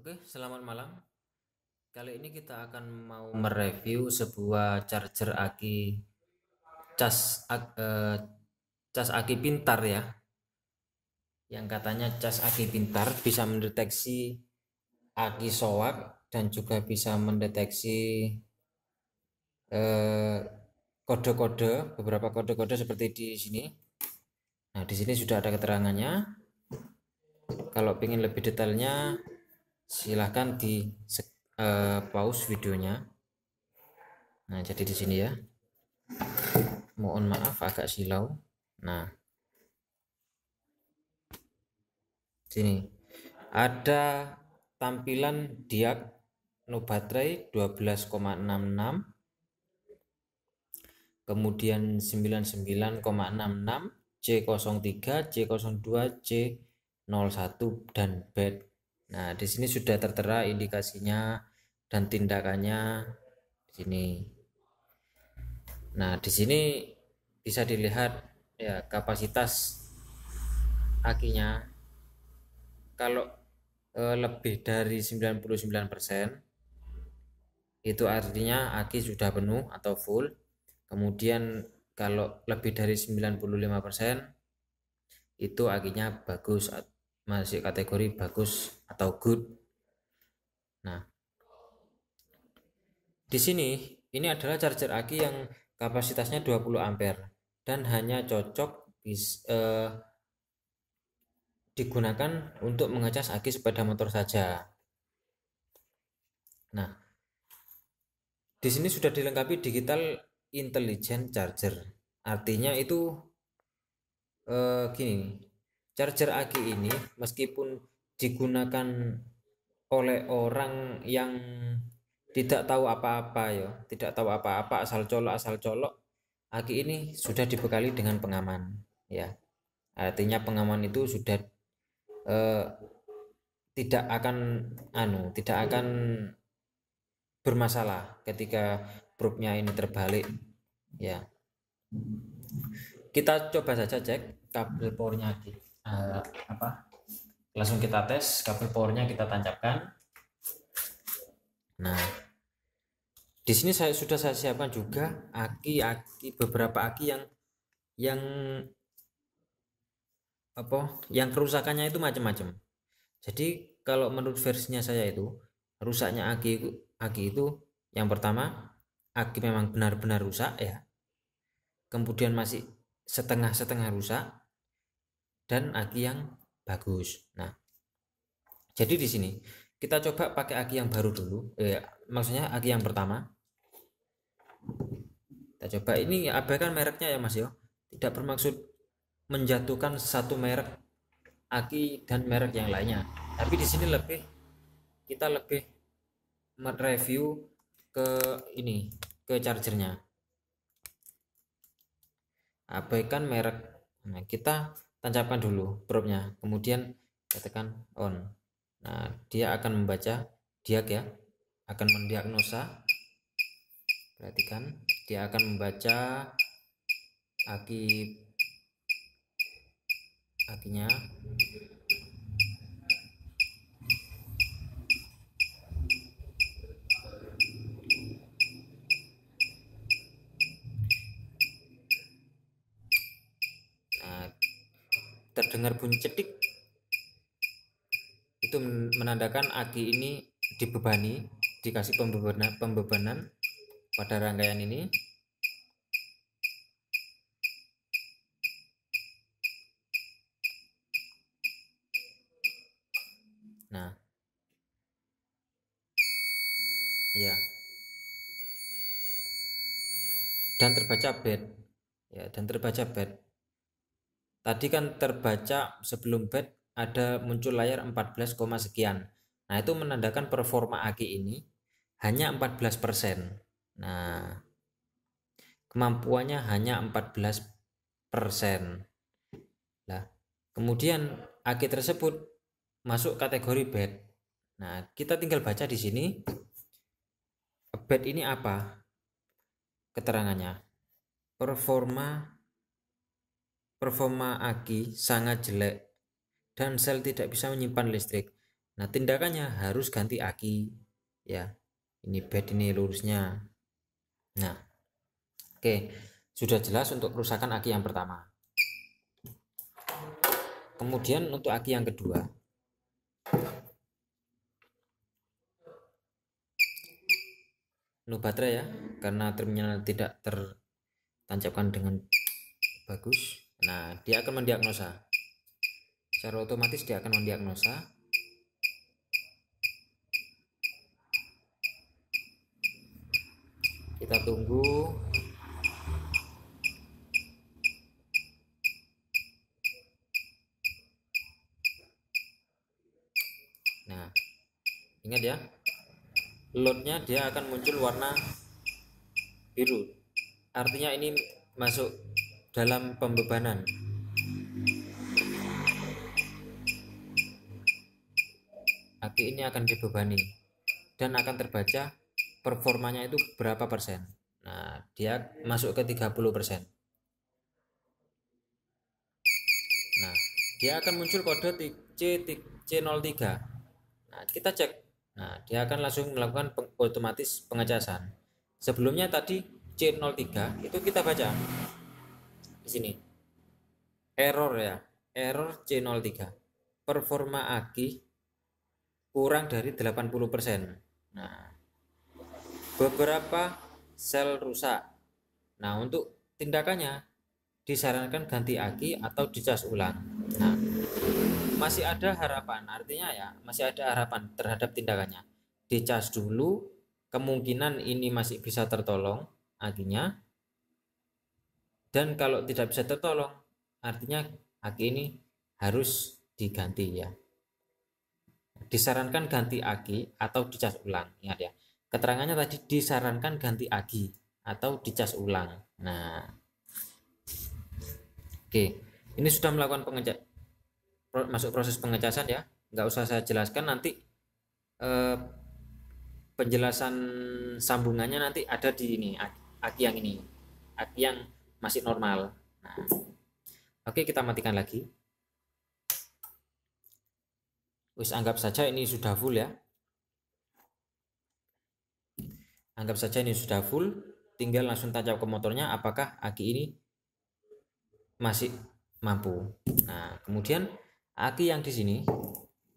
Oke, selamat malam. Kali ini kita akan mau mereview sebuah charger aki cas aki pintar ya. Yang katanya cas aki pintar bisa mendeteksi aki soak dan juga bisa mendeteksi eh, kode-kode, beberapa kode-kode seperti di sini. Nah, di sini sudah ada keterangannya. Kalau ingin lebih detailnya, silahkan di pause videonya. Nah, jadi di sini ya. Mohon maaf agak silau. Nah, sini ada tampilan diag no baterai 12,66, kemudian 99,66, C03, C02, C01 dan bed. Nah, di sini sudah tertera indikasinya dan tindakannya di sini. Nah, di sini bisa dilihat ya kapasitas akinya. Kalau lebih dari 99% itu artinya aki sudah penuh atau full. Kemudian kalau lebih dari 95% itu akinya bagus, masih kategori bagus atau good. Nah, di sini ini adalah charger aki yang kapasitasnya 20 ampere dan hanya cocok digunakan untuk mengecas aki sepeda motor saja. Nah, di sini sudah dilengkapi digital intelligent charger. Artinya itu gini, charger aki ini meskipun digunakan oleh orang yang tidak tahu apa-apa ya, tidak tahu apa-apa asal colok, aki ini sudah dibekali dengan pengaman ya. Artinya pengaman itu sudah eh, tidak akan bermasalah ketika probe-nya ini terbalik ya. Kita coba saja cek kabel powernya di apa, langsung kita tes kabel powernya, kita tancapkan. Nah, di sini sudah saya siapkan juga beberapa aki yang yang kerusakannya itu macam-macam. Jadi kalau menurut versinya saya itu rusaknya aki itu yang pertama, aki memang benar-benar rusak ya. Kemudian masih setengah-setengah rusak dan aki yang bagus. Nah, jadi di sini kita coba pakai aki yang baru dulu, maksudnya aki yang pertama. Kita coba, ini abaikan mereknya ya Mas yo. Tidak bermaksud menjatuhkan satu merek aki dan merek yang lainnya. Tapi di sini kita lebih mereview ke ini, ke chargernya. Abaikan merek. Nah, kita tancapkan dulu probe-nya, kemudian kita tekan on. Nah, dia akan membaca diag ya, akan mendiagnosa. Perhatikan, dia akan membaca akinya. Nah, terdengar bunyi cetik, itu menandakan aki ini dibebani, dikasih pembebanan pada rangkaian ini. Nah, ya, dan terbaca bed ya, dan terbaca bed. Tadi kan terbaca sebelum bed ada muncul layar 14, sekian. Nah, itu menandakan performa aki ini hanya 14%. Nah, kemampuannya hanya 14%. Nah, kemudian aki tersebut masuk kategori bed. Nah, kita tinggal baca di sini bed ini apa keterangannya. Performa aki sangat jelek dan sel tidak bisa menyimpan listrik. Nah, tindakannya harus ganti aki ya. Ini bed ini lurusnya. Nah, oke, sudah jelas untuk kerusakan aki yang pertama. Kemudian untuk aki yang kedua, no baterai ya, karena terminal tidak tertancapkan dengan bagus. Nah, dia akan mendiagnosa. Secara otomatis dia akan mendiagnosa. Kita tunggu. Nah, ingat ya, loadnya dia akan muncul warna biru. Artinya ini masuk dalam pembebanan. Aki ini akan dibebani dan akan terbaca performanya itu berapa persen. Nah, dia masuk ke 30%. Nah, dia akan muncul kode C03. Nah, kita cek. Nah, dia akan langsung melakukan otomatis pengecasan. Sebelumnya tadi C03 itu kita baca di sini. Error ya. Error C03. Performa aki kurang dari 80%. Nah, beberapa sel rusak. Nah, untuk tindakannya disarankan ganti aki atau dicas ulang. Nah, masih ada harapan, artinya ya masih ada harapan terhadap tindakannya. Dicas dulu, kemungkinan ini masih bisa tertolong akinya, dan kalau tidak bisa tertolong artinya aki ini harus diganti ya. Disarankan ganti aki atau dicas ulang. Ingat ya, keterangannya tadi disarankan ganti aki atau dicas ulang. Nah, oke, ini sudah melakukan masuk proses pengecasan ya, nggak usah saya jelaskan, nanti penjelasan sambungannya nanti ada di ini, aki yang ini, aki yang masih normal. Nah, oke, kita matikan lagi. Wis, anggap saja ini sudah full ya, anggap saja ini sudah full, tinggal langsung tancap ke motornya apakah aki ini masih mampu. Nah, kemudian aki yang di sini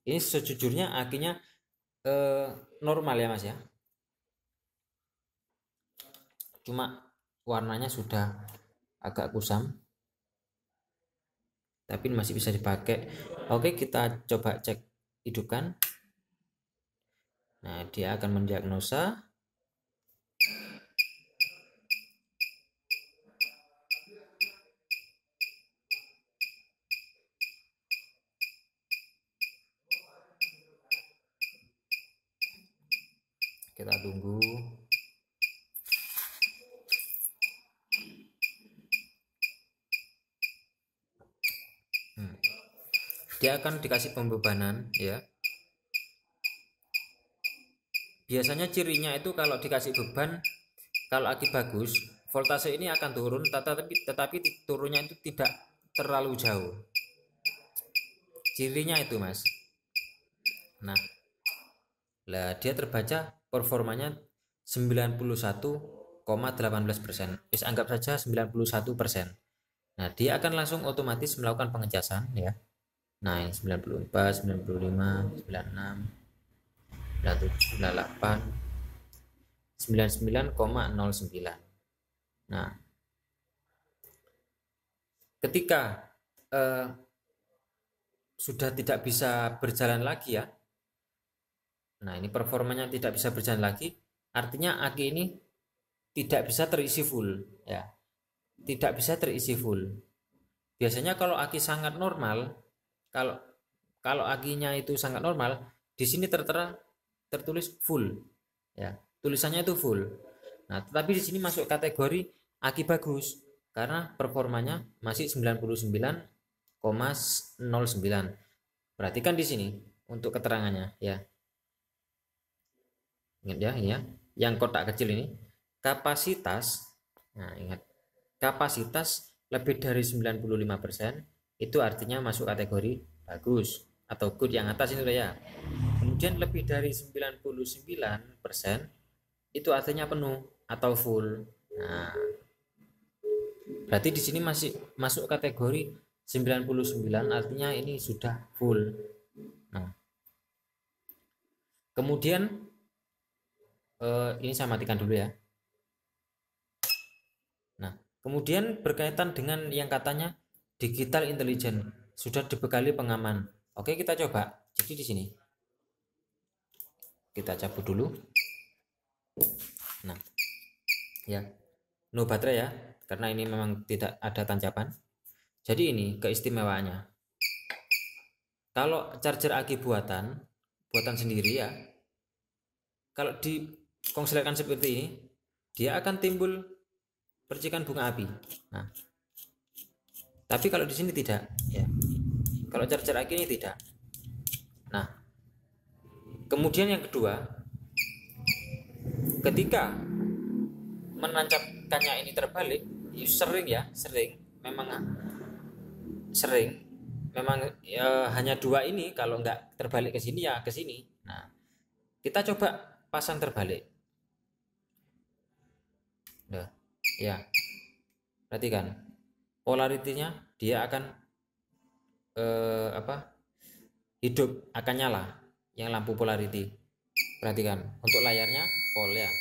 ini sejujurnya akinya normal ya mas ya, cuma warnanya sudah agak kusam tapi masih bisa dipakai. Oke, kita coba cek hidupkan. Nah, dia akan mendiagnosa. Kita tunggu. Dia akan dikasih pembebanan ya. Biasanya cirinya itu kalau dikasih beban, kalau aki bagus, voltase ini akan turun, tetapi turunnya itu tidak terlalu jauh. Cirinya itu mas. Nah, lah dia terbaca performanya 91,18%. Bisa anggap saja 91%. Nah, dia akan langsung otomatis melakukan pengecasan ya. Nah, ini 94, 95, 96, 97, 98, 99,09. Nah, ketika sudah tidak bisa berjalan lagi ya. Nah, ini performanya tidak bisa berjalan lagi, artinya aki ini tidak bisa terisi full ya. Tidak bisa terisi full. Biasanya kalau aki sangat normal, kalau kalau akinya itu sangat normal, di sini tertera tertulis full ya. Tulisannya itu full. Nah, tetapi di sini masuk kategori aki bagus karena performanya masih 99,09. Perhatikan di sini untuk keterangannya ya. Ingat ya, ini ya. Yang kotak kecil ini kapasitas. Nah, ingat. Kapasitas lebih dari 95% itu artinya masuk kategori bagus. atau good yang atas itu ya. Kemudian lebih dari 99% itu artinya penuh atau full. Nah, berarti di sini masih masuk kategori 99, artinya ini sudah full. Nah, kemudian ini saya matikan dulu ya. Nah, kemudian berkaitan dengan yang katanya digital intelligence sudah dibekali pengaman. Oke, kita coba. Jadi di sini kita cabut dulu. Nah, ya, no baterai ya, karena ini memang tidak ada tanjakan. Jadi ini keistimewaannya. Kalau charger aki buatan sendiri ya, kalau dikonsletkan seperti ini, dia akan timbul percikan bunga api. Nah, tapi kalau di sini tidak, ya. Kalau charger aki ini tidak. Nah, kemudian yang kedua, ketika menancapkannya ini terbalik, sering memang ya, hanya dua ini, kalau nggak terbalik ke sini ya ke sini. Nah, kita coba pasang terbalik. Nah, ya, perhatikan polaritinya, dia akan hidup, akan nyala yang lampu polarity. Perhatikan untuk layarnya pol ya,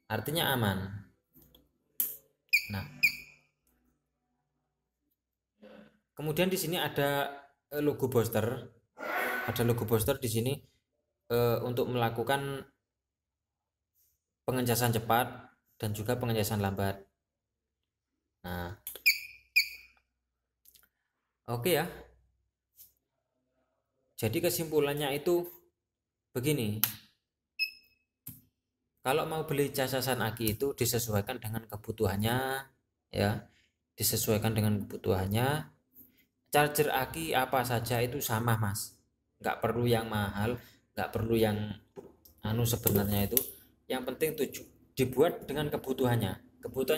artinya aman. Nah, kemudian di sini ada logo booster, di sini untuk melakukan pengecasan cepat dan juga pengecasan lambat. Nah, oke ya. Jadi kesimpulannya itu begini. Kalau mau beli casasan aki itu disesuaikan dengan kebutuhannya ya. Disesuaikan dengan kebutuhannya. Charger aki apa saja itu sama mas, nggak perlu yang mahal, nggak perlu yang sebenarnya itu. Yang penting dibuat dengan kebutuhannya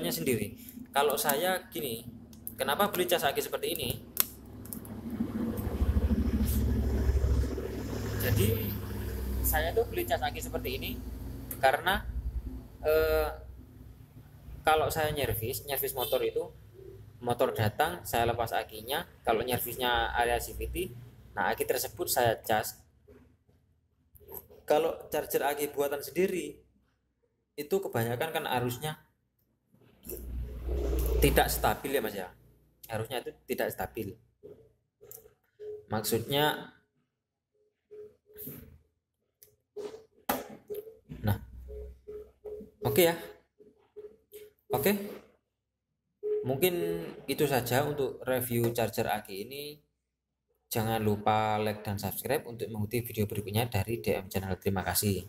sendiri. Kalau saya gini, kenapa beli cas aki seperti ini? Jadi saya tuh beli cas aki seperti ini karena kalau saya nyervis motor itu, motor datang saya lepas akinya, kalau nyervisnya area CVT, nah aki tersebut saya cas. Kalau charger aki buatan sendiri itu kebanyakan kan arusnya tidak stabil ya mas ya, arusnya itu tidak stabil. Maksudnya, nah, oke ya, oke. Mungkin itu saja untuk review charger aki ini. Jangan lupa like dan subscribe untuk mengikuti video berikutnya dari DM Channel. Terima kasih.